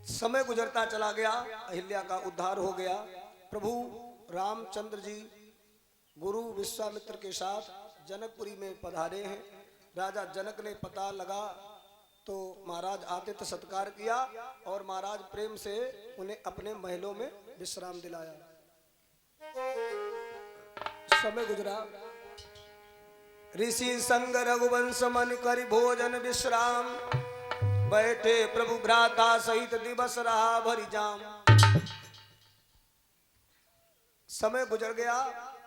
समय गुजरता चला गया, अहिल्या का उद्धार हो गया। प्रभु रामचंद्र जी गुरु विश्वामित्र के साथ जनकपुरी में पधारे हैं। राजा जनक ने पता लगा तो महाराज आतिथ्य सत्कार किया और महाराज प्रेम से उन्हें अपने महलों में विश्राम दिलाया। समय गुजरा, ऋषि संग रघुवंश मन करि भोजन विश्राम, बैठे प्रभु भ्राता सहित दिवस रहा भरी जाम। समय गुजर गया,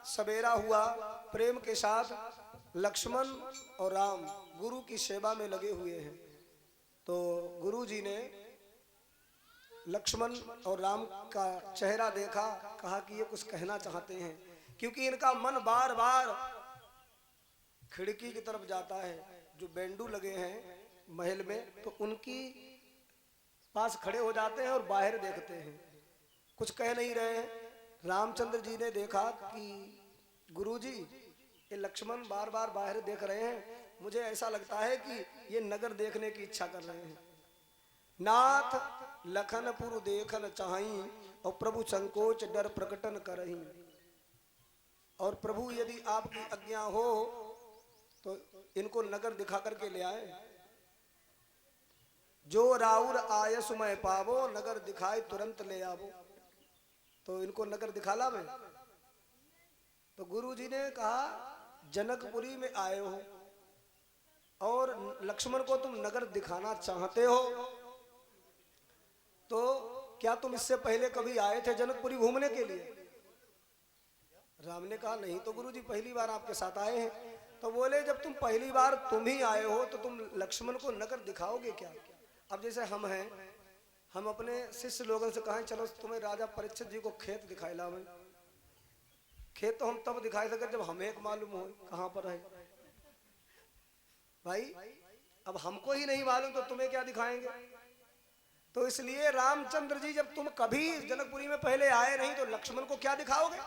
सवेरा हुआ। प्रेम के साथ लक्ष्मण और राम गुरु की सेवा में लगे हुए हैं। तो गुरु जी ने लक्ष्मण और राम का चेहरा देखा, कहा कि ये कुछ कहना चाहते हैं, क्योंकि इनका मन बार बार खिड़की की तरफ जाता है। जो बेंडू लगे हैं महल में, तो उनकी पास खड़े हो जाते हैं और बाहर देखते हैं, कुछ कह नहीं रहे हैं। रामचंद्र जी ने देखा कि गुरुजी ये लक्ष्मण बार बार बाहर देख रहे हैं, मुझे ऐसा लगता है कि ये नगर देखने की इच्छा कर रहे हैं। नाथ लखनपुर देखन चाही और प्रभु संकोच डर प्रकटन करही। और प्रभु यदि आपकी आज्ञा हो तो इनको नगर दिखा करके ले आए। जो राउर आयस में पावो, नगर दिखाए तुरंत ले आवो। तो इनको नगर दिखा ला मैं। तो गुरु जी ने कहा जनकपुरी में आए हो और लक्ष्मण को तुम नगर दिखाना चाहते हो, तो क्या तुम इससे पहले कभी आए थे जनकपुरी घूमने के लिए? राम ने कहा नहीं तो गुरु जी, पहली बार आपके साथ आए हैं। तो बोले जब तुम पहली बार तुम ही आए हो तो तुम लक्ष्मण को नगर दिखाओगे क्या? अब जैसे हम हैं, हम अपने शिष्य लोगों से कहें चलो तुम्हें राजा परीक्षित जी को खेत दिखाई ला। मैं खेत तो हम तब दिखाई सके जब हमें एक मालूम हो कहां पर है भाई। अब हमको ही नहीं मालूम तो तुम्हें क्या दिखाएंगे? तो इसलिए रामचंद्र जी जब तुम कभी जनकपुरी में पहले आए नहीं तो लक्ष्मण को क्या दिखाओगे?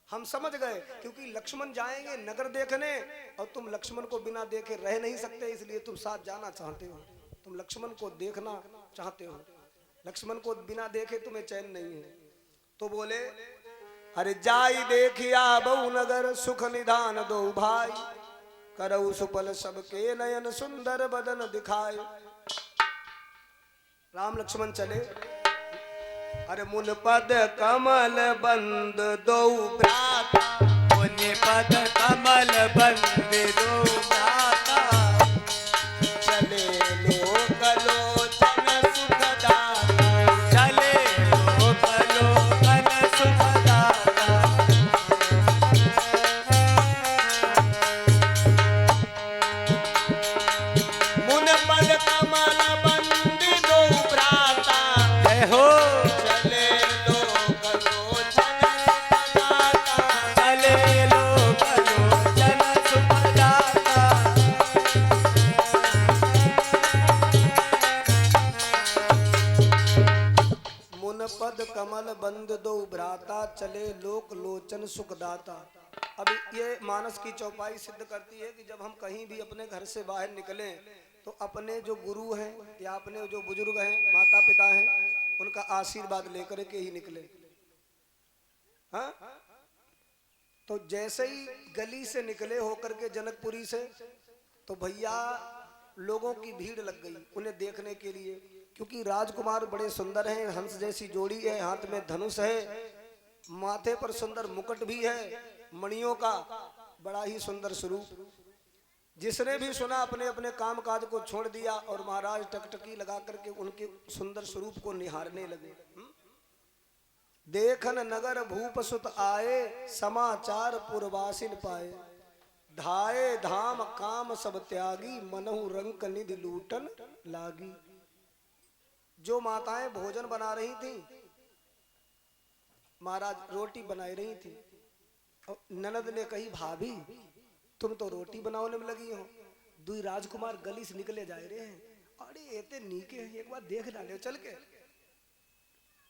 हम समझ गए, क्योंकि लक्ष्मण जाएंगे नगर देखने और तुम लक्ष्मण को बिना देखे रह नहीं सकते, इसलिए तुम साथ जाना चाहते हो। तुम लक्ष्मण को देखना चाहते हो, लक्ष्मण को बिना देखे तुम्हें चैन नहीं है। तो बोले अरे जाई देखिया बहु नगर, सुख निधान दो भाई, करऊ सुपल सबके नयन सुंदर बदन दिखाए। राम लक्ष्मण चले। अरे मुन पद कमल बंद दो भ्राता, मुन पद कमल बंद दो भ्राता, चले लोक लोचन सुखदाता, चले लोक लोचन सुखदाता। मुन पद कमल बंद दो भ्राता, जय हो चले लोक लोचन सुखदाता, चले लोक लोचन सुखदाता। मुन पद कमल बंद दो भ्राता, चले लोक लोचन सुखदाता। अब ये मानस की चौपाई सिद्ध करती है कि जब हम कहीं भी अपने घर से बाहर निकलें तो अपने जो गुरु हैं या अपने जो बुजुर्ग हैं, माता पिता हैं, उनका आशीर्वाद लेकर के ही निकले। हाँ, तो जैसे ही गली से निकले होकर के जनकपुरी से, तो भैया लोगों की भीड़ लग गई उन्हें देखने के लिए, क्योंकि राजकुमार बड़े सुंदर हैं, हंस जैसी जोड़ी है, हाथ में धनुष है, माथे पर सुंदर मुकुट भी है, मणियों का बड़ा ही सुंदर स्वरूप। जिसने भी सुना अपने अपने काम काज को छोड़ दिया और महाराज टकटकी लगा करके उनके सुंदर स्वरूप को निहारने लगे। देखन नगर भूप सुत आए, समाचार पुरवासिन पाए, धाये धाम काम सब त्यागी, मनहु रंक निधि लूटन लागी। जो माताएं भोजन बना रही थी, महाराज रोटी बनाई रही थी, और ननद ने कही भाभी तुम तो रोटी बनाने में लगी हो, दुई राजकुमार गली से निकले जा रहे हैं, अरे एते नीके हैं, एक बार देख डाले चल के।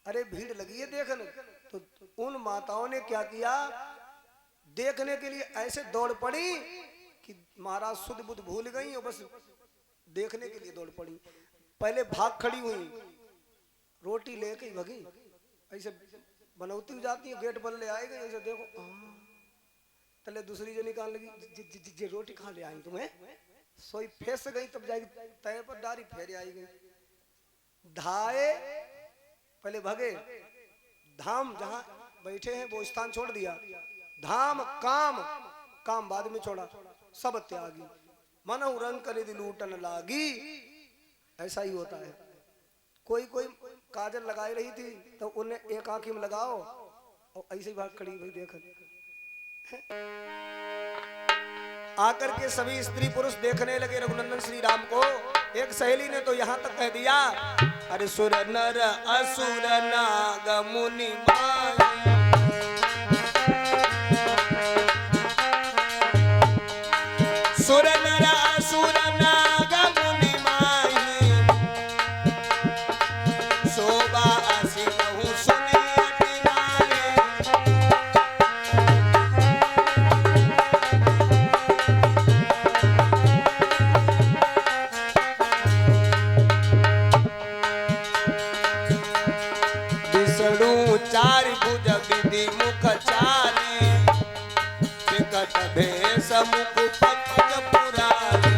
अरे भीड़ लगी है देखने। तो उन माताओं ने क्या किया, देखने के लिए ऐसे दौड़ पड़ी कि महाराज सुध बुध भूल गई और बस देखने के लिए दौड़ पड़ी। पहले भाग खड़ी हुई, रोटी लेके ही भगी, ऐसे बनौती हो जाती है, गेट पर ले आएगी, ऐसे देखो तले दूसरी जनी कहने लगी जे रोटी खा ले आई तुम्हें, सोई फेस गई, तब जाएगी तय पर डारी फेर आई गई। धाए पहले भगे, धाम जहां बैठे हैं वो स्थान छोड़ दिया, धाम काम काम बाद में छोड़ा, सब त्यागी, मन रंग करे लूटन लागी। ऐसा ही होता है। कोई कोई काजल लगाई रही थी तो उन्हें एक आंखी में लगाओ और ऐसे ही भाग खड़ी भाई देख, आकर के सभी स्त्री पुरुष देखने लगे रघुनंदन श्री राम को। एक सहेली ने तो यहां तक कह दिया, अरे सुर नर असुर नाग मुनि माई, सुर नर असुर नाग मुनि माई, शोभा असी कहूँ सुनी अति नारी। विष्णु चारि भुज विधि मुख चारी, विकट भेष मुख पंकज पुरारी।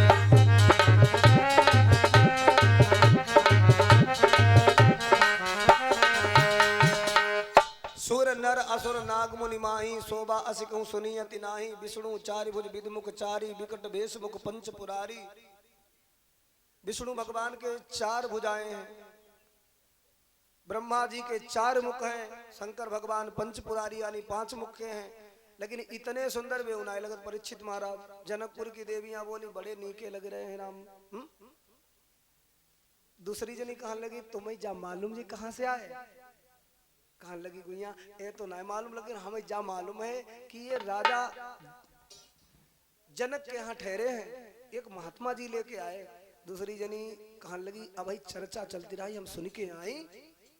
सुर नर असुर नाग मुनि माही, शोभा असी कहूँ सुनी अति नाही। विष्णु चारि भुज विधि मुख चारी, विकट भेष मुख पंच पुरारी। विष्णु भगवान के 4 भुजाएं हैं, ब्रह्मा जी के 4 मुख हैं, शंकर भगवान पंचपुरारी यानी 5 मुख के हैं। लेकिन इतने सुंदर वे उनाए लगत। परीक्षित महाराज, जनकपुर की देवियां बोली बड़े नीके लग रहे हैं राम। दूसरी जनी कहने लगी तुम्हें जा मालूम जी कहां से आए? कहने लगी गुइया ये तो नहीं मालूम, लेकिन हमें जा मालूम है कि ये राजा जनक के यहाँ ठहरे हैं, एक महात्मा जी लेके आए। दूसरी जनी कहने लगी अब भाई चर्चा चलती रही, हम सुन के आई,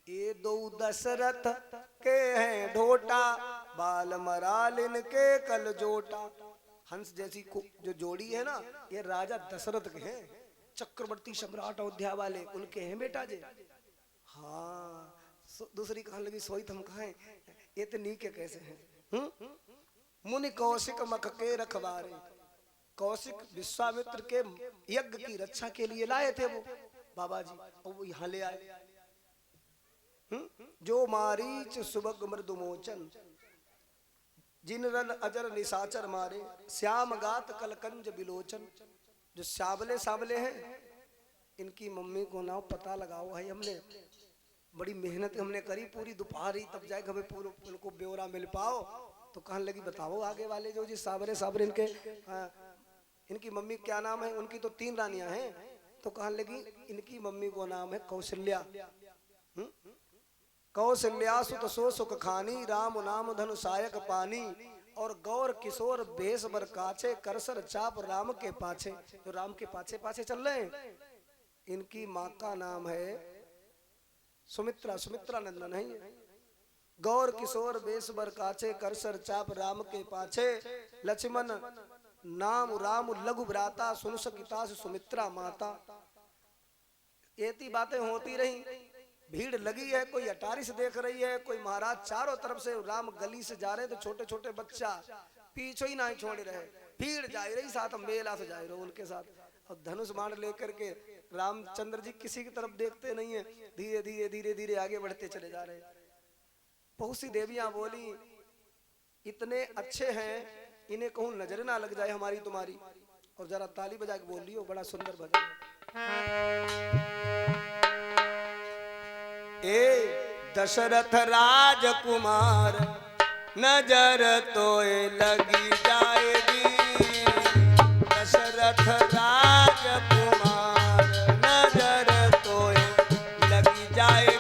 ये 2 दशरथ के हैं ढोटा, बाल मराल इनके कल जोटा। हंस जैसी जो जोड़ी है ना, ये राजा दशरथ के हैं, चक्रवर्ती सम्राट अयोध्या वाले, उनके हैं बेटा जी। हाँ दूसरी कहने लगी सोई तुम कहें ये तो नीके कैसे हैं? मुनि कौशिक मख के रखवारे, कौशिक विश्वामित्र के यज्ञ की रक्षा के लिए लाए थे वो बाबा जी, और वो यहाँ ले आए। जो मारीच सुबग मृदुमोचन, जिन रन अजर निशाचर मारे, श्याम गात कलकंज बिलोचन। जो साबले साबले हैं इनकी मम्मी को ना पता लगाओ है, हमने बड़ी मेहनत हमने करी पूरी दोपहरी, तब जाए हमें पूरा उनको ब्यौरा मिल पाओ। तो कहने लगी बताओ आगे वाले जो जी साबरे साबरे इनके इनकी मम्मी क्या नाम है? उनकी तो 3 रानियां हैं। तो कहने लगी इनकी मम्मी को नाम है कौशल्या। कौशल्या सुत सो सुख खानी, राम नाम धनु सायक पानी, और गौर किशोर भेष बर काछे, करसर चाप राम के पाछे। जो राम के पाछे पाछे चल रहे हैं, इनकी माँ का नाम है सुमित्रा, सुमित्रा नंदन है। गौर किशोर भेष बर काछे, करसर चाप राम के पाछे, लक्ष्मण नाम राम लघु भ्राता, सुन सकिता सुमित्रा माता। ये बातें होती रही, भीड़ लगी है, कोई अटारी से देख रही है, कोई महाराज चारों तरफ से राम गली से जा रहे तो छोटे छोटे बच्चा पीछे ही नहीं छोड़ रहे, भीड़ जा रही साथ हम बेला से जा रहे उनके साथ। और धनुष बाण लेकर के रामचंद्र जी किसी की तरफ देखते नहीं है, धीरे धीरे धीरे धीरे आगे बढ़ते चले जा रहे। बहुत सी देवियां बोली इतने अच्छे हैं, इन्हें कहूं नजर ना लग जाए हमारी तुम्हारी। और जरा ताली बजा के बोल लियो, बड़ा सुंदर भजन। ए दशरथ राजकुमार, नजर तोए लगी जाएगी। दशरथ राजकुमार, नजर तोए लगी जाएगी।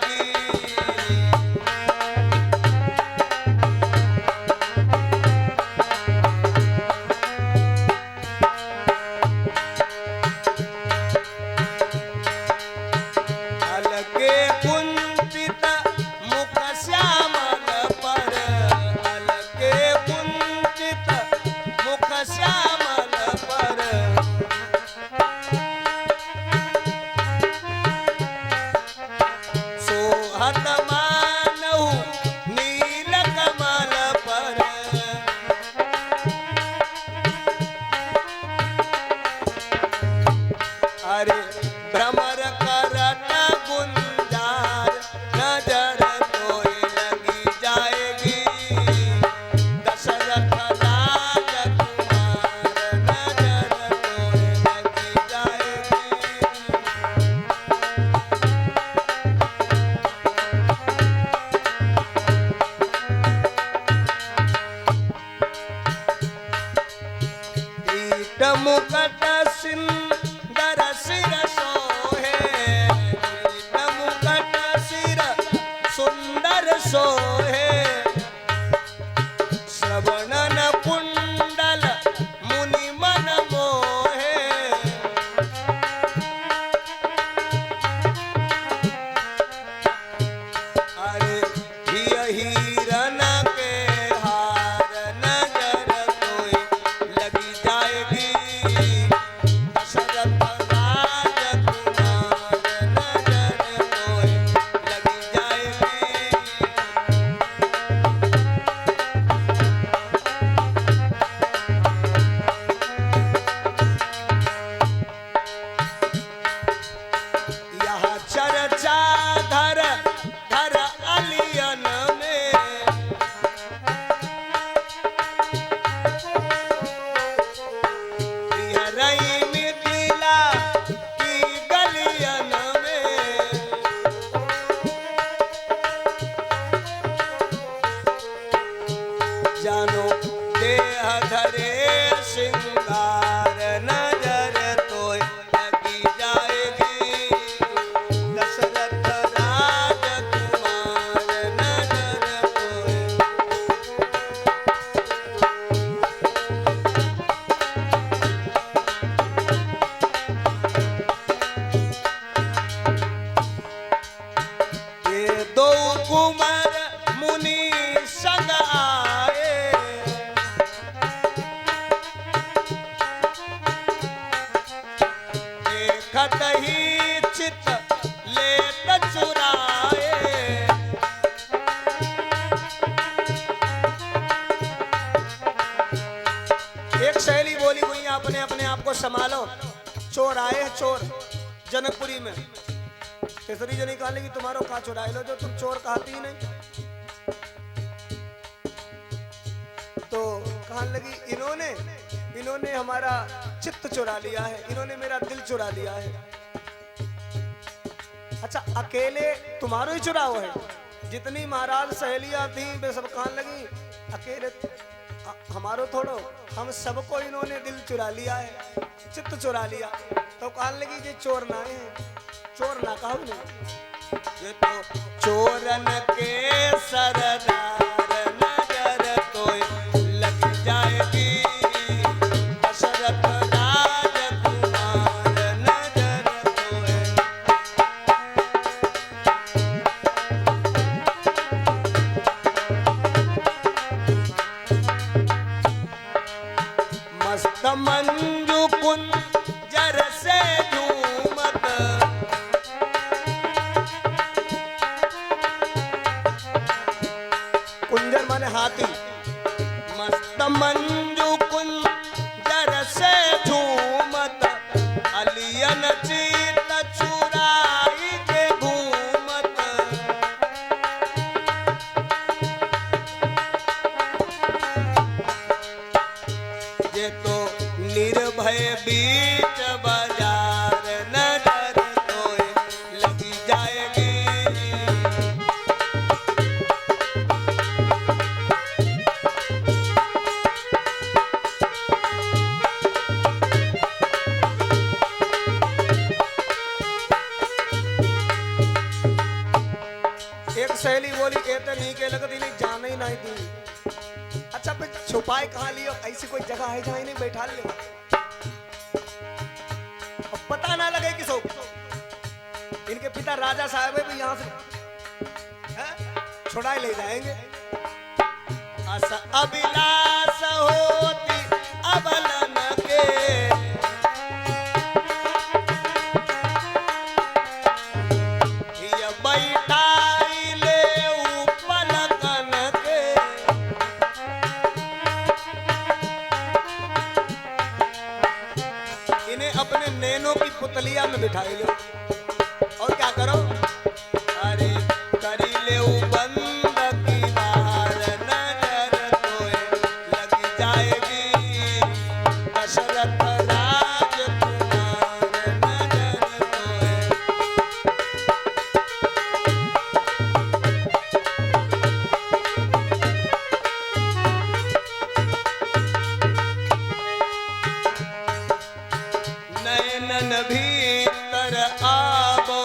संभालो। चोर आए हैं, चोर जनकपुरी में। तीसरी जनी कहा लगी तुम्हारो कहा चुराए लो जो तुम चोर कहती ही नहीं। तो कहने लगी इन्होंने हमारा चित्त चुरा लिया है, इन्होंने मेरा दिल चुरा लिया है। अच्छा अकेले तुम्हारो ही चुराव है? जितनी महाराज सहेलियां थी वे सब कहने लगी अकेले हमारो थोड़ो, हम सबको इन्होंने दिल चुरा लिया है, चित्त चुरा लिया। तो कहने लगी ये चोर ना है, चोर ना कहो नहीं, ये तो चोरन के सरदार नजर तो लग जाएगी, दशरथ राजकुमार नजर तो मस्त मंजू कुंजर से झूमत, कुंजर माने हाथी। मस्त मंजू कुंजर से झूमत, अलियन चीत चुराई के घूमत, ये तो निर्भय बीच बाजार नजर तो लगी जाएगी। एक सहेली बोली ए तो नहीं के लगती नहीं जाना ही नहीं दी। अच्छा फिर छुपाए कहाँ लियो? ऐसी कोई जगह है जहाँ नहीं बैठा ले, अब पता ना लगे किसो। इनके पिता राजा साहब है भी यहाँ से छुड़ाए ले जाएंगे। अस अभिलाष होती अबलन के, ये बैठाई ले पलकन के, इन्हें अपने नैनों की पुतलिया में बिठाए लो और क्या करो, अरे करी ले बंद की बाहर नजर तो लग जाएगी, दशरथ राजकुमार नजर तो नैनन भीतर आवो,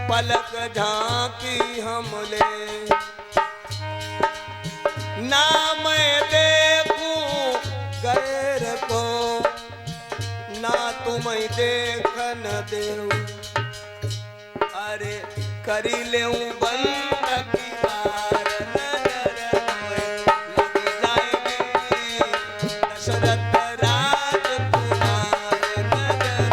पलक झांकी हमले, ना मैं देखूं गैर को, ना तुम्हें देखन देऊ, अरे करी ले बंद की बार नजर तो लग जाएगी, दशरथ राजकुमार नजर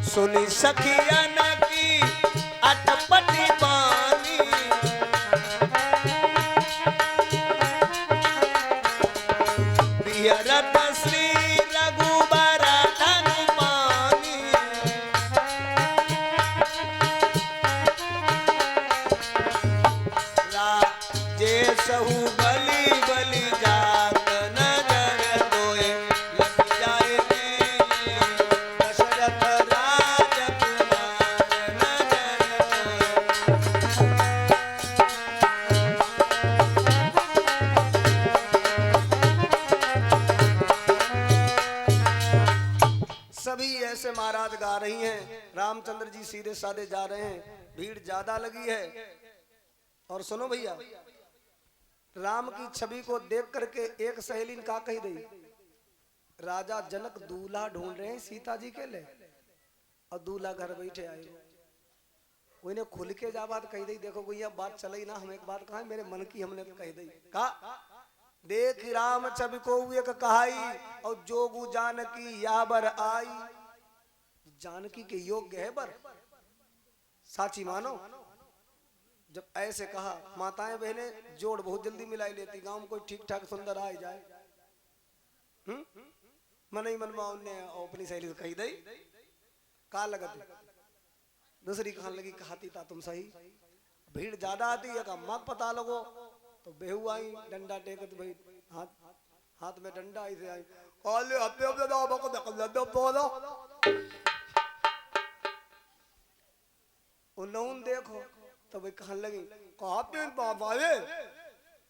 सुनी सखियन की अटपटी बानी, प्रियरत श्री रघुबर धन पानी, राजेशहु बलि बलि जात नजर तोए लग जाएगी, दशरथ राजकुमार नजर तोए सभी ऐसे महाराज गा रही हैं। रामचंद्र जी सीधे साधे जा रहे हैं, भीड़ ज्यादा लगी है। और सुनो भैया, राम की छवि को देख करके एक सहेली ने कहा कही रही, राजा जनक दूल्हा ढूंढ रहे हैं सीता जी के लिए, और दूल्हा घर बैठे आए। कोई ने खुल के जा बात कही दी, देखो कोई अब बात चली ना, हम एक बात कहा मेरे मन की हमने कही दी, कहा देख राम छवि को एक कहाई, और जोगु जानकी याबर आई। जानकी के योग्य है बर, साची मानो। जब ऐसे कहा, माताएं बहनें जोड़ बहुत जल्दी मिलाई लेती, गांव में कोई ठीक ठाक सुंदर आ जाए, मन ही मन में उन्हें अपनी सहेली से कही दई का लगत। दूसरी कहने लगी कहती था तुम सही, भीड़ ज्यादा आती है, माँ पता लगो तो बेहू आई डंडा टेकत भाई, हाथ में डंडा ऐसे आई, उन्होंने देखो तो भाई कहने लगी कहते बाबा ये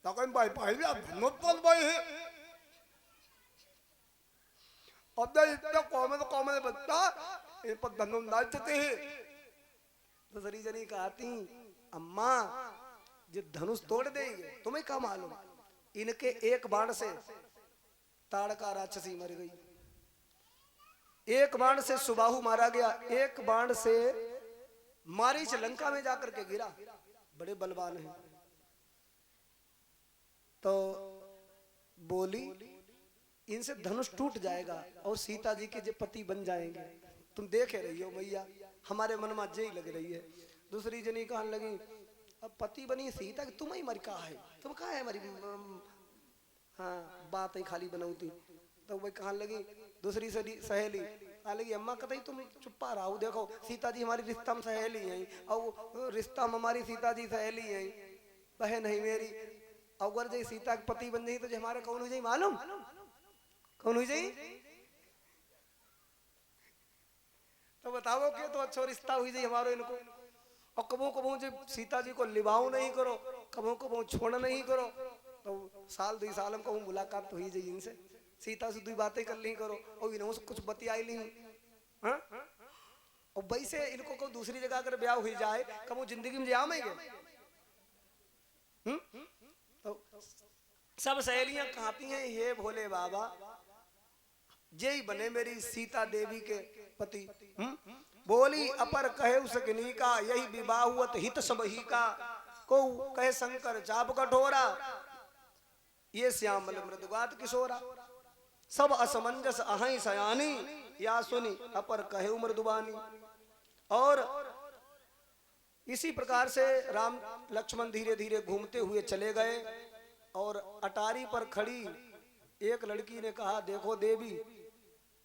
तकन भाई पहले धनोत्पन्न भाई है, अब इतना कॉमन बच्चा इन पर धनु नाचते हैं। दूसरी जनी कहती अम्मा जो धनुष तोड़ देंगे तुम्हें क्या मालूम, इनके एक बाण से ताड़का राक्षसी मर गई, एक बाण से सुबाहु मारा गया, एक बाण से मारीच लंका में जाकर के गिरा, बड़े बलवान हैं। तो बोली इनसे धनुष टूट जाएगा और सीता जी के जो पति बन जाएंगे, तुम देखे रही हो मैया, हमारे मन में यही लग रही है। दूसरी जनी कहने लगी अब पति बनी सीता की तुम ही मर कहा है, तुम कहा है हमारी, हाँ बात ही खाली बनाऊती। तो वही कहने लगी दूसरी सहेली कहने लगी अम्मा कतई तुम चुप्पा रहो, देखो सीता जी हमारी रिश्ता में सहेली है और रिश्ता में हमारी सीता जी सहेली है, बहन है मेरी, अगर जो सीता के पति बन जाई तो हमारे कौन हो जाए मालूम, कौन हो जाए तो बताओ कि तो अच्छा रिश्ता हुई जाए हमारो इनको। और कबो कबो जो सीता जी को लिवाओ नहीं करो, कबो कबो छोड़ नहीं करो, तो साल 2 साल में कहूँ मुलाकात हुई जाए इनसे, सीता से 2 बातें कर ली करो और इन्हों से कुछ बतियाई ली, हाँ? और वैसे इनको को दूसरी जगह अगर ब्याह हुई जाए कबो जिंदगी में जामेंगे। तो सब सहेलियां कहती हैं हे भोले बाबा जय बने मेरी सीता देवी के पति। बोली अपर कहे उसकनी का यही विवाह हुआ हित सब ही का, को कहे शंकर चाप कठोरा, ये श्यामल मृदुगात किशोरा, सब असमंजस अहई सयानी, या सुनी अपर कहे मृदुबानी। और इसी प्रकार से राम लक्ष्मण धीरे धीरे घूमते हुए चले गए और अटारी पर खड़ी एक लड़की ने कहा देखो देवी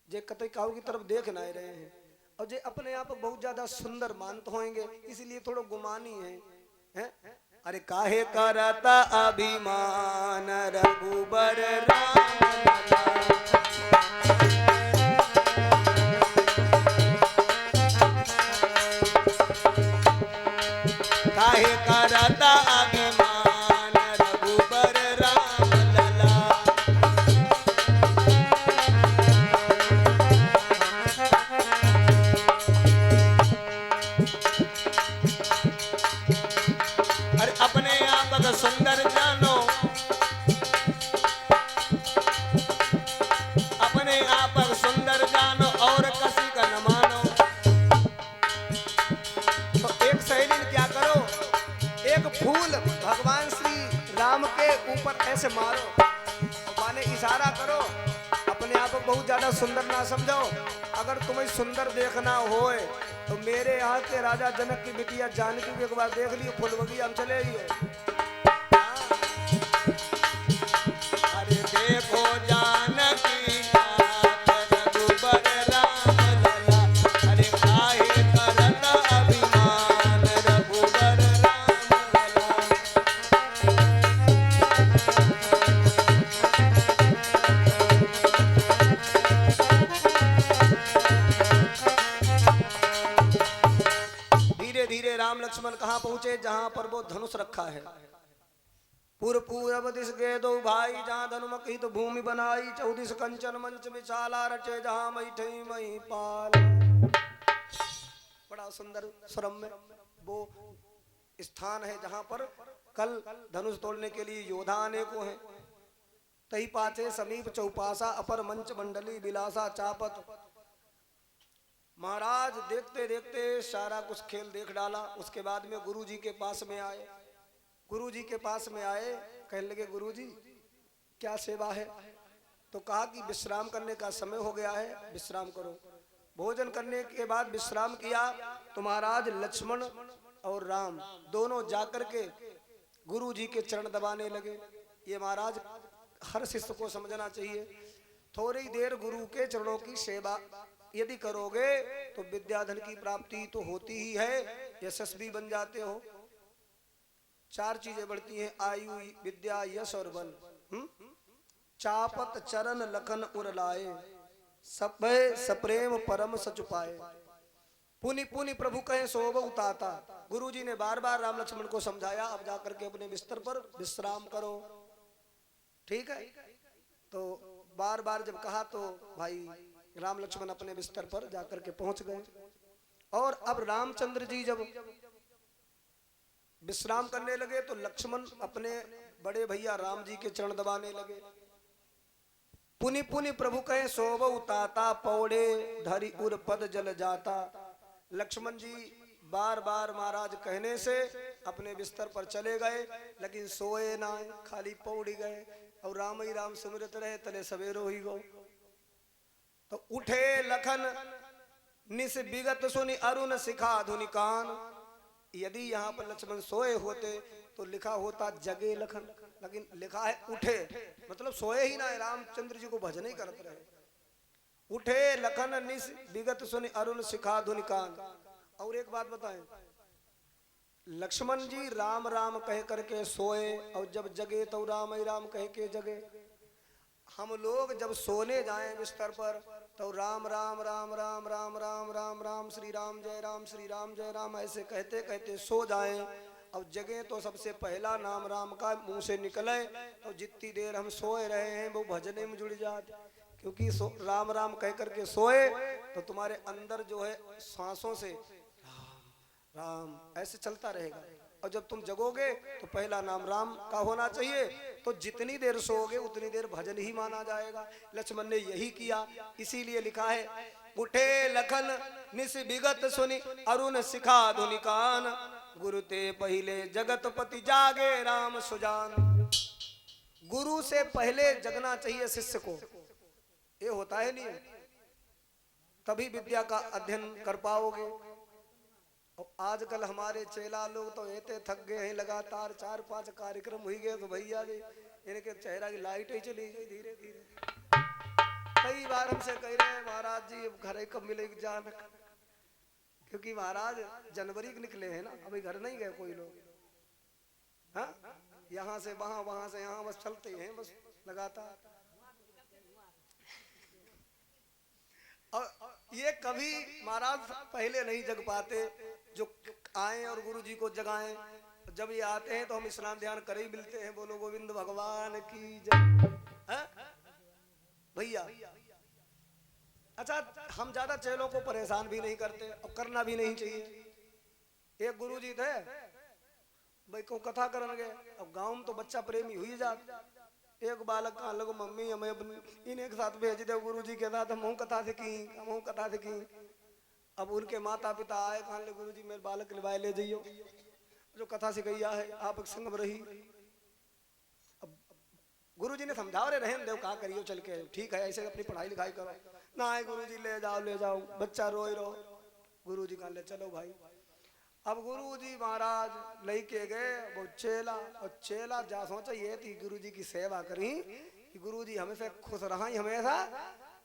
जे कतई काऊ की तरफ देख ना रहे हैं और जे अपने आप बहुत ज्यादा सुंदर मानते होंगे इसलिए थोड़ा गुमानी है? अरे काहे करता अभिमान रघुबर काहे करता अभिमान रघुबर राम लला। अरे अपने आप का सुंदर जानो, अपने आप का सुंदर जानो और किसी का न मानो। तो एक सहेली ने क्या करो, एक फूल भगवान श्री राम के ऊपर ऐसे मारो, माने इशारा करो, अपने आप को बहुत ज्यादा सुंदर ना समझो, अगर तुम्हें सुंदर देखना होए तो मेरे यहाँ के राजा जनक की बिटिया जानकी को एक बार देख लियो, फूल बगिया हम चले लियो। अरे देखो जानकी रघुबर राम लला, अरे काहे करत अभिमान रघुबर राम लला। धीरे धीरे राम लक्ष्मण कहाँ पहुंचे, जहां पर वो धनुष रखा है। पूर्व दिश गए दो भाई, जहाँ धनुमक ही तो भूमि बनाई, 14 कंचन मंच विशाला रचे, जहाँ मई मई पाल। बड़ा सुंदर सुरम्य वो स्थान है जहां पर कल धनुष तोड़ने के लिए योद्धा अनेकों हैं। तही पाचे समीप चौपासा, अपर मंच मंडली विलासा चापत। महाराज देखते देखते सारा कुछ खेल देख डाला। उसके बाद में गुरुजी के पास में आए। गुरुजी के पास में आए, कहने लगे गुरुजी क्या सेवा है? तो कहा कि विश्राम करने का समय हो गया है, विश्राम करो। भोजन करने के बाद विश्राम किया तो महाराज लक्ष्मण और राम दोनों जाकर के गुरु जी के चरण दबाने लगे। ये महाराज हर शिष्य को समझना चाहिए, थोड़ी देर गुरु के चरणों की सेवा यदि करोगे तो विद्याधन की प्राप्ति तो होती ही है, यशस्वी बन जाते हो। 4 चीजें बढ़ती हैं, आयु, विद्या, यश और बल। चापत चरण लखन उर लाए, सब सप्रेम परम सचुपाए। पुनि पुनि प्रभु कहे सोब उताता। गुरु जी ने बार बार राम लक्ष्मण को समझाया, अब जाकर के अपने बिस्तर पर विश्राम करो, ठीक है। तो बार बार जब कहा तो भाई राम लक्ष्मण अपने बिस्तर पर जाकर के पहुंच गए। और अब रामचंद्र जी जब विश्राम करने लगे तो लक्ष्मण अपने बड़े भैया राम जी के चरण दबाने लगे। पुनि पुनि प्रभु कहे सोब उताता, पौड़े धरि उर पद जल जाता। लक्ष्मण जी बार बार महाराज कहने से अपने बिस्तर पर चले गए, लेकिन सोए ना, खाली पौड़ी गए। और राम ही राम सुमिरत रहे, तले सवेरो ही गो। तो उठे लखन निस विगत सुनि अरुण शिखा धुनि कान। यदि यहाँ पर लक्ष्मण सोए होते तो लिखा होता जगे लखन, लेकिन लिखा है उठे, मतलब सोए ही ना है, रामचंद्र जी को भजन ही करते रहे। उठे लखन निस विगत सुनि अरुण शिखा धुनि कान। और एक बात बताएं, लक्ष्मण जी राम राम कह करके सोए और जब जगे तो राम ही राम कह के जगे। हम लोग जब सोने जाएं बिस्तर पर तो राम राम राम राम राम राम राम राम श्री राम जय राम ऐसे कहते कहते सो जाएं और जगे तो सबसे पहला नाम राम का मुंह से निकले तो जितनी देर हम सोए रहे हैं वो भजने में जुड़ जाते। क्योंकि राम राम कह करके सोए तो तुम्हारे अंदर जो है सांसों से राम ऐसे चलता रहेगा। और जब तुम जगोगे तो पहला नाम राम का होना चाहिए, तो जितनी देर सोओगे उतनी देर भजन ही माना जाएगा। लक्ष्मण ने यही किया, इसीलिए लिखा है उठे लखन निस विगत सुनि अरुण शिखा धुनि कान। गुरु ते पहले जगतपति जागे राम सुजान। गुरु से पहले जगना चाहिए शिष्य को, ये होता है नहीं, तभी विद्या का अध्ययन कर पाओगे। और आजकल हमारे चेला लोग तो ऐसे थक गए हैं, लगातार 4-5 कार्यक्रम हुई गए तो भैया जी इनके चेहरा की लाइट ही चली गई धीरे धीरे। कई बार हमसे कह रहे हैं महाराज जी अब घर कब मिलेगी जान, क्योंकि महाराज जनवरी के निकले हैं ना, अभी घर नहीं गए कोई लोग। हाँ, यहाँ से वहां, वहां से यहाँ, बस चलते हैं बस लगातार। और ये कभी महाराज पहले नहीं जग पाते, जो आए और गुरु जी को जगाएं। जब ये आते हैं तो हम स्नान ध्यान कर ही मिलते हैं। बोलो गोविंद भगवान की जय। भैया अच्छा, हम ज्यादा चेलों को परेशान भी नहीं करते और करना भी नहीं चाहिए। एक गुरु जी थे भाई को कथा करन गए, अब गांव में तो बच्चा प्रेमी हुई जात। एक बालक कहा लगो मम्मी हमें इन्हें के साथ भेज दे गुरु जी के साथ, हम कथा से की। अब उनके माता पिता आए, कहा ले गुरु जी मेरे बालक लिवाए ले जाइयो, जो कथा से गैया है आप संग में रही। अब गुरु जी ने समझाओ रे रहन दो, कहा करियो चल के, ठीक है ऐसे अपनी पढ़ाई लिखाई करो ना। आए गुरु जी ले जाओ, बच्चा रोए रो। गुरु जी कहा ले चलो भाई। अब गुरु जी महाराज लेके गए वो चेला, और चेला जा सोचा ये थी गुरु जी की सेवा करी कि गुरु जी हमेशा खुश रहा हमेशा,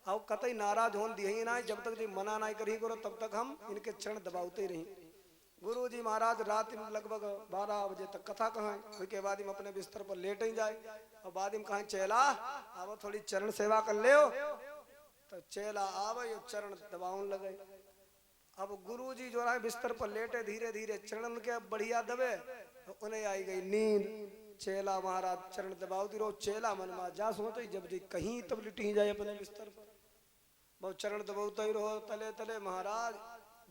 और कतई नाराज होन दिए ना, जब तक जी मना नहीं करी करो तब तक हम इनके चरण दबाते रही। गुरु जी महाराज रात में लगभग 12 बजे तक कथा कहा, उसके बाद हम अपने बिस्तर पर लेट ही जाए। और बाद में कहा चेला अब थोड़ी चरण सेवा कर ले, तो चेला आवे चरण दबावन लगे। अब गुरु जी जो है बिस्तर पर लेटे, धीरे धीरे चरण के बढ़िया दबे तो उन्हें आई गई नींद। चेला महाराज चरण दबावती रहो, चेला मन में जा सोते जब जी कहीं तब लिटी जाए अपने बिस्तर पर, बहुत चरण दबावता ही रहो। तले तले महाराज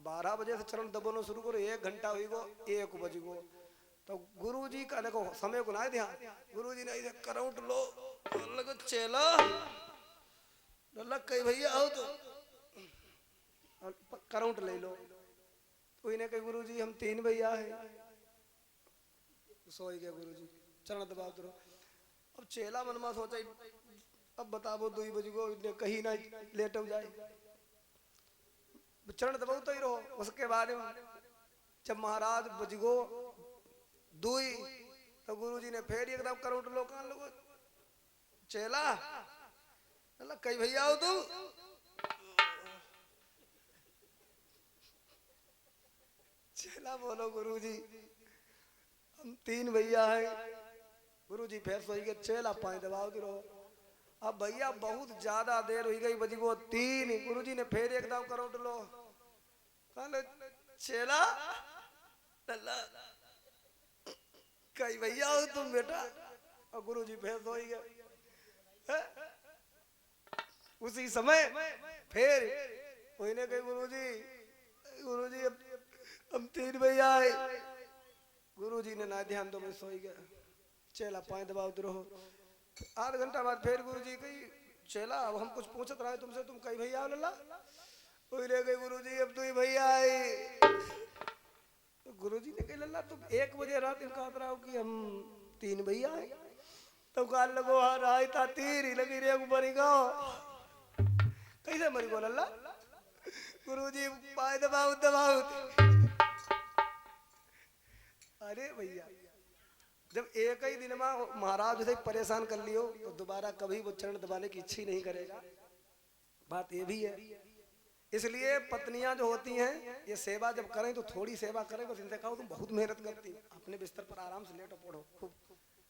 12 बजे से चरण दबाना शुरू करो, 1 घंटा हुई गो, 1 बज गो। तो गुरु जी का देखो समय को ना ध्यान, गुरु जी ने करंट लो लगो चेला लग कही भैया आओ तो करंट ले लो। तो इन्हें कही गुरु जी हम 3 भैया है। सोई गए गुरु जी, चरण दबाव रहो। अब चेला मन में सोचा अब बताओ 2 बज गो, कहीं ना लेट हो जाए। चरण दबाऊ तो ही रहो। उसके बाद जब महाराज बजगो दुई तो गुरुजी ने फिर एकदम करोट लोकान लोगो चेला अल्लाह कई भैया हो तू चेला बोलो गुरुजी हम तीन भैया हैं। गुरुजी फिर सोई के चेला पाए दबाव दी रहो। अब भैया बहुत ज्यादा देर हुई गई बजी वो तीन। गुरुजी ने फिर एकदम करोट लो कहले चेला अल्लाह कई भैया हो तुम बेटा। और गुरुजी फिर सोई गए। उसी समय फिर कोई ने कही गुरुजी गुरुजी हम तीन भैया आए। गुरुजी ने ना ध्यान दो मैं सोई गया। चेला पाए दबाव रहो। आध घंटा बाद फिर गुरुजी कही चेला अब हम कुछ पूछत रहे तुमसे तुम कई भैया हो लल्ला। कोई ने कही गुरुजी अब तू ही भैया आए। तो गुरुजी ने कही लल्ला तुम 1 बजे रात इन कहत रहा हो कि हम 3 भैया आए। तो काल लगो हाँ राय था तीर ही लगी रे मरी गो कैसे मरी गो लल्ला। गुरुजी पाए दबाव दबाव। अरे भैया जब एक ही दिन में महाराज उसे परेशान कर लियो तो दोबारा कभी वो चरण दबाने की इच्छा नहीं करेगा। बात ये भी है। इसलिए पत्नियां जो होती हैं ये सेवा जब करें तो थोड़ी सेवा करें। बस इनसे कहो तुम बहुत मेहनत करती अपने बिस्तर पर आराम से लेटो पढ़ो खूब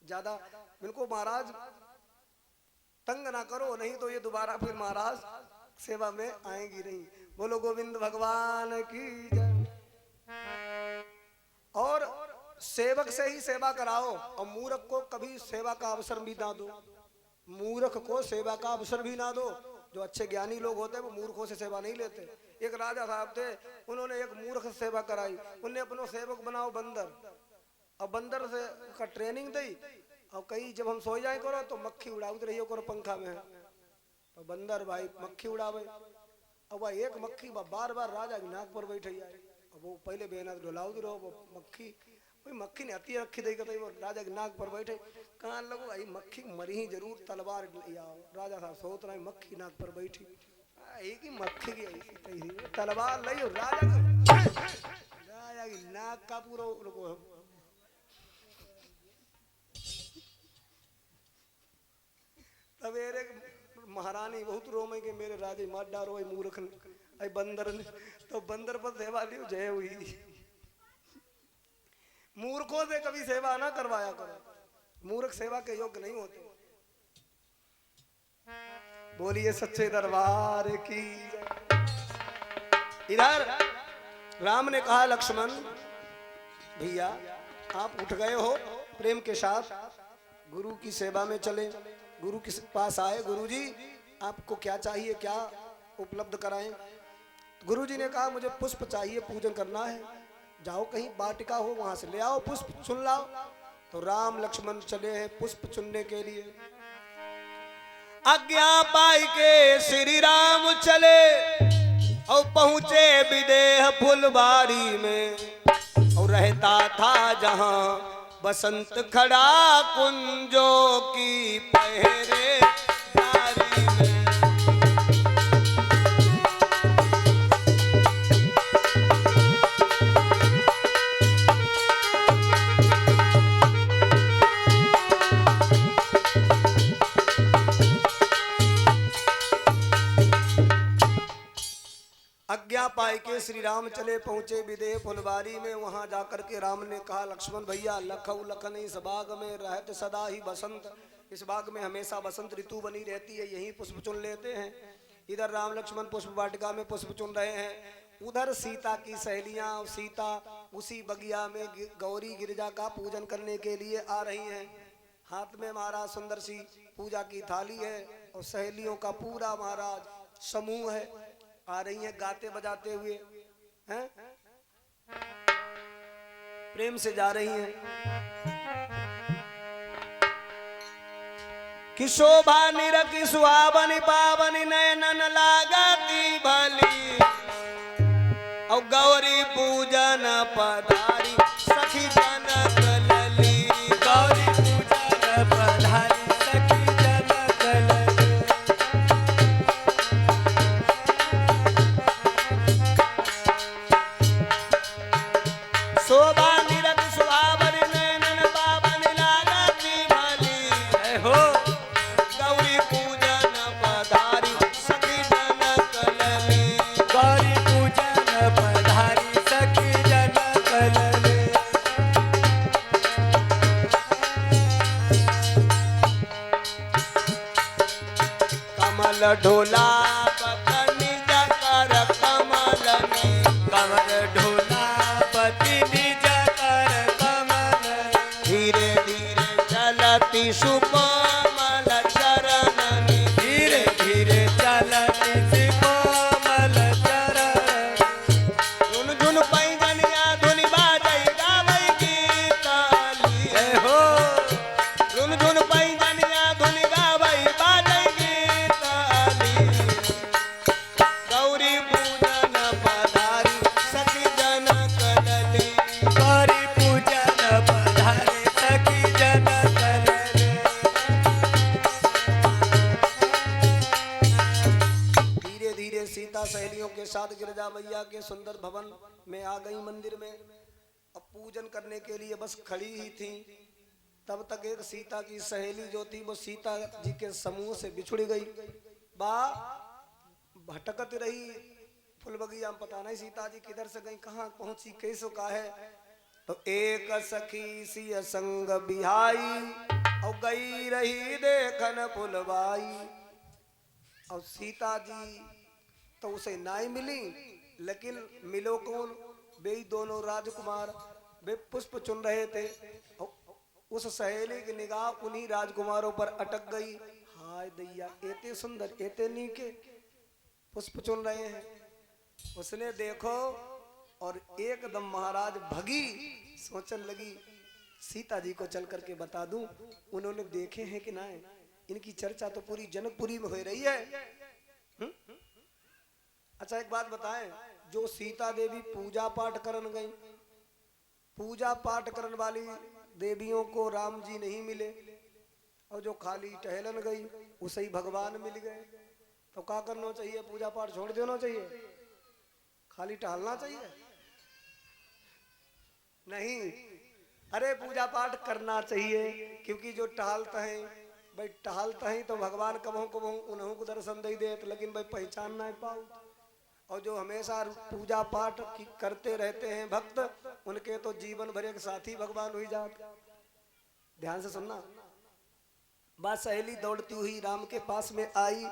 ज्यादा इनको महाराज तंग ना करो नहीं तो ये दोबारा फिर महाराज सेवा में आएंगी नहीं। बोलो गोविंद भगवान की जय। और सेवक से ही सेवा कराओ और मूर्ख को कभी सेवा का अवसर भी ना दो। मूर्ख को सेवा का अवसर भी ना दो। जो अच्छे ज्ञानी लोग होते हैं वो मूर्खों से सेवा नहीं लेते। एक राजा साहब थे उन्होंने एक मूर्ख से सेवा कराई। उन्हें अपनो सेवक बनाओ बंदर और बंदर से का ट्रेनिंग दी और कहीं जब हम सो जाए करो तो मक्खी उड़ाते रहिए करो पंखा में। तो बंदर भाई मक्खी उड़ावे और वह एक मक्खी बार बार राजा की नाक पर बैठ जाए। वो पहले बेना डोलाऊ दी रहो वो मक्खी मक्खी ने अति रखी दी कहते वो राजा की नाक पर बैठे कहाँ लगो आई मक्खी मरी ही जरूर तलवार आओ। राजा साहब सोच रहे मक्खी नाक पर बैठी एक ही मक्खी की ऐसी तलवार लाई राजा की नाक का पूरा सवेरे महारानी बहुत रोमे के मेरे राजे मार डारो मूर्ख बंदर ने तो बंदर पर सेवा लियो जय हुई। मूर्खों से कभी सेवा ना करवाया करो। मूर्ख सेवा के योग्य नहीं होते। बोलिए सच्चे दरबार की। इधर राम ने कहा लक्ष्मण भैया आप उठ गए हो प्रेम के साथ गुरु की सेवा में चले। गुरु के पास आए गुरुजी आपको क्या चाहिए क्या उपलब्ध कराएं। गुरुजी ने कहा मुझे पुष्प चाहिए पूजन करना है। जाओ कहीं वाटिका हो वहां से ले आओ पुष्प चुन लाओ। तो राम लक्ष्मण चले हैं पुष्प चुनने के लिए। आज्ञा पाई के श्री राम चले और पहुंचे विदेह फुलबारी में। और रहता था जहां बसंत खड़ा कुंजों की पहरे दारी में। आज्ञा पाई के श्री राम चले पहुंचे विदेह फुलबारी में। वहां जाकर के राम ने कहा लक्ष्मण भैया लखऊ लखन इस बाग में रहत सदा ही बसंत। इस बाग में हमेशा बसंत ऋतु बनी रहती है यही पुष्प चुन लेते हैं। इधर राम लक्ष्मण पुष्प वाटिका में पुष्प चुन रहे हैं। उधर सीता की सहेलियां सीता उसी बगिया में गौरी गिरिजा का पूजन करने के लिए आ रही हैं। हाथ में महाराज सुंदर सी पूजा की थाली है और सहेलियों का पूरा महाराज समूह है। आ रही हैं गाते बजाते हुए हैं प्रेम से जा रही हैं। कि शोभा निरखी सुहावनी पावनी नयनन लागती भली। और गौरी पूजन पधारी सखी जनक लली। गौरी पूजन पधारी सखी जनक लली। कमल ढोला पतनी जकर कमलनी कमल ढोला पति निज कर कमल धीरे धीरे चलती सुकोमल चरणनी धीरे धीरे चलती से कोमल चरण झुन झुन पैजनिया धुन बाजै गावै गीताली जय हो झुन झुन पैजनिया धुन गावै बाजै गीताली गौरी पूजन पधारी सखी जन कलली गौरी पूजन पधारे सखी जन कलले धीरे धीरे सीता सहेलियों के साथ गिरजा मैया के सुंदर भवन में आ गई मंदिर में। अब पूजन करने के लिए बस खड़ी ही थी, तब तक एक सीता की सहेली जो थी वो सीता जी के समूह से बिछुड़ गई। बा भटकत रही फुल बगिया में, पता नहीं सीता जी किधर से गई, कहाँ पहुंची, कैसो का है। तो एक सखी सी संग बिहाई और गई रही देखन फुलवाई। और सीता जी तो उसे नाई मिली, लेकिन मिलो कौन, वे ही दोनों राजकुमार, वे पुष्प चुन रहे थे। और उस सहेली की निगाह उन्हीं राजकुमारों पर अटक गई। हाय दैया, एते सुंदर एते नीके पुष्प चुन रहे हैं। उसने देखो और एकदम महाराज भगी, सोचने लगी सीता जी को चल करके बता दूं, उन्होंने देखे हैं कि ना, इनकी चर्चा तो पूरी जनकपुरी में हो रही है। अच्छा एक बात बताएं, जो सीता देवी पूजा पाठ करन गई, पूजा पाठ करने वाली देवियों को राम जी नहीं मिले, और जो खाली टहलन गई उसे ही भगवान मिल गए। तो क्या करना चाहिए, पूजा पाठ छोड़ देना चाहिए, खाली टहलना चाहिए? नहीं, अरे पूजा पाठ करना चाहिए, क्योंकि जो टहलता है भाई, टहलता है तो भगवान कबहू कबहू उन्हों को दर्शन दे देत, लेकिन भाई पहचान ना पाओ। और जो हमेशा पूजा पाठ करते रहते हैं भक्त, उनके तो जीवन भर एक साथी भगवान हुई जात। ध्यान से सुनना बात। सहेली दौड़ती हुई राम के पास में आई